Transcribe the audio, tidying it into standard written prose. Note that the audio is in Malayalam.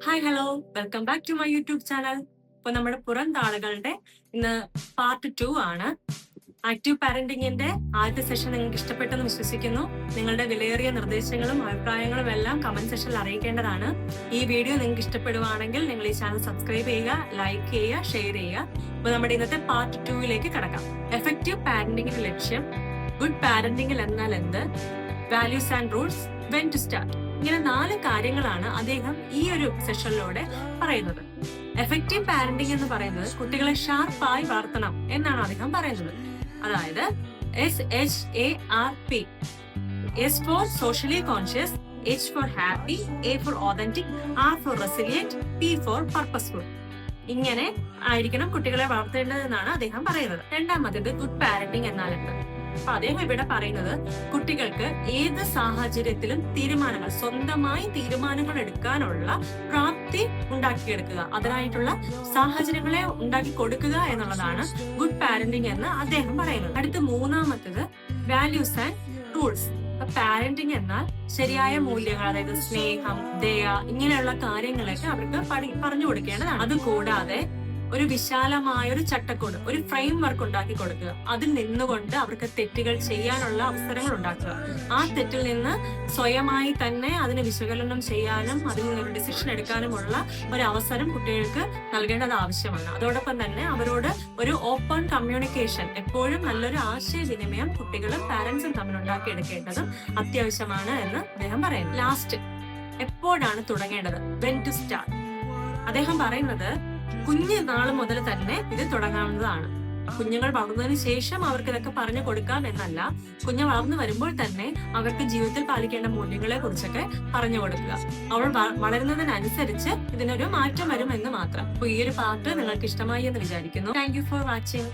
Hi hello welcome back to my YouTube channel. ഇപ്പൊ നമ്മുടെ പുറംതാളുകളുടെ ഇന്ന് പാർട്ട് 2 ആണ്. ആക്റ്റീവ് പാരന്റിങ്ങിന്റെ ആദ്യത്തെ സെഷൻ നിങ്ങൾക്ക് ഇഷ്ടപ്പെട്ടെന്ന് വിശ്വസിക്കുന്നു. നിങ്ങളുടെ വിലയേറിയ നിർദ്ദേശങ്ങളും അഭിപ്രായങ്ങളും എല്ലാം കമന്റ് സെക്ഷനിൽ അറിയിക്കേണ്ടതാണ്. ഈ വീഡിയോ നിങ്ങൾക്ക് ഇഷ്ടപ്പെടുവാണെങ്കിൽ നിങ്ങൾ ഈ ചാനൽ സബ്സ്ക്രൈബ് ചെയ്യുക, ലൈക്ക് ചെയ്യുക, ഷെയർ ചെയ്യുക. അപ്പൊ നമ്മുടെ ഇന്നത്തെ പാർട്ട് 2 കടക്കാം. എഫക്റ്റീവ് പാരന്റിങ്ങിന്റെ ലക്ഷ്യം, ഗുഡ് പാരന്റിംഗിൽ എന്നാൽ എന്ത്, values and rules, when to start. ഇങ്ങനെ 4 കാര്യങ്ങളാണ് അദ്ദേഹം ഈ ഒരു സെഷനിലൂടെ പറയുന്നത്. എഫക്റ്റീവ് പാരന്റിംഗ് എന്ന് പറയുന്നത് കുട്ടികളെ ഷാർപ്പായി വളർത്തണം എന്നാണ് അദ്ദേഹം പറയുന്നത്. അതായത് SHARP. S for socially conscious, H for happy, A for authentic, R for resilient, P for purposeful. ഇങ്ങനെ ആയിരിക്കണം കുട്ടികളെ വളർത്തേണ്ടതെന്നാണ് അദ്ദേഹം പറയുന്നത്. രണ്ടാമത്തേത് ഗുഡ് പാരന്റിംഗ് എന്നാൽ എന്ത്. അപ്പൊ അദ്ദേഹം ഇവിടെ പറയുന്നത് കുട്ടികൾക്ക് ഏത് സാഹചര്യത്തിലും സ്വന്തമായി തീരുമാനങ്ങൾ എടുക്കാനുള്ള പ്രാപ്തി ഉണ്ടാക്കിയെടുക്കുക, അതിനായിട്ടുള്ള സാഹചര്യങ്ങളെ ഉണ്ടാക്കി കൊടുക്കുക എന്നുള്ളതാണ് ഗുഡ് പാരന്റിംഗ് എന്ന് അദ്ദേഹം പറയുന്നത്. അടുത്ത മൂന്നാമത്തേത് വാല്യൂസ് ആൻഡ് റൂൾസ്. പാരന്റിംഗ് എന്നാൽ ശരിയായ മൂല്യങ്ങൾ, അതായത് സ്നേഹം, ദയ, ഇങ്ങനെയുള്ള കാര്യങ്ങളൊക്കെ അവർക്ക് പറഞ്ഞു കൊടുക്കേണ്ടതാണ്. അതുകൂടാതെ ഒരു വിശാലമായ ഒരു ചട്ടക്കൂട്, ഒരു ഫ്രെയിം വർക്ക് ഉണ്ടാക്കി കൊടുക്കുക. അതിൽ നിന്നുകൊണ്ട് അവർക്ക് തെറ്റുകൾ ചെയ്യാനുള്ള അവസരങ്ങൾ ഉണ്ടാക്കുക. ആ തെറ്റിൽ നിന്ന് സ്വയമായി തന്നെ അതിനെ വിശകലനം ചെയ്യാനും അതിൽ നിന്നൊരു ഡിസിഷൻ എടുക്കാനുമുള്ള ഒരു അവസരം കുട്ടികൾക്ക് നൽകേണ്ടത് ആവശ്യമാണ്. അതോടൊപ്പം തന്നെ അവരോട് ഒരു ഓപ്പൺ കമ്മ്യൂണിക്കേഷൻ, എപ്പോഴും നല്ലൊരു ആശയവിനിമയം കുട്ടികളും പാരന്റ്സും തമ്മിൽ ഉണ്ടാക്കിയെടുക്കേണ്ടതും അത്യാവശ്യമാണ് എന്ന് അദ്ദേഹം പറയുന്നു. ലാസ്റ്റ്, എപ്പോഴാണ് തുടങ്ങേണ്ടത്, വെൻ ടു സ്റ്റാർട്ട്. അദ്ദേഹം പറയുന്നത് കുഞ്ഞു നാൾ മുതൽ തന്നെ ഇത് തുടങ്ങാവുന്നതാണ്. കുഞ്ഞുങ്ങൾ വളർന്നതിന് ശേഷം അവർക്ക് ഇതൊക്കെ പറഞ്ഞു കൊടുക്കാം എന്നല്ല, കുഞ്ഞ് വളർന്നു വരുമ്പോൾ തന്നെ അവർക്ക് ജീവിതത്തിൽ പാലിക്കേണ്ട മൂല്യങ്ങളെ കുറിച്ചൊക്കെ പറഞ്ഞു കൊടുക്കുക. അവൾ വളരുന്നതിനനുസരിച്ച് ഇതിനൊരു മാറ്റം വരുമെന്ന് മാത്രം. അപ്പൊ ഈ ഒരു പാർട്ട് നിങ്ങൾക്ക് ഇഷ്ടമായി എന്ന് വിചാരിക്കുന്നു. Thank you for watching.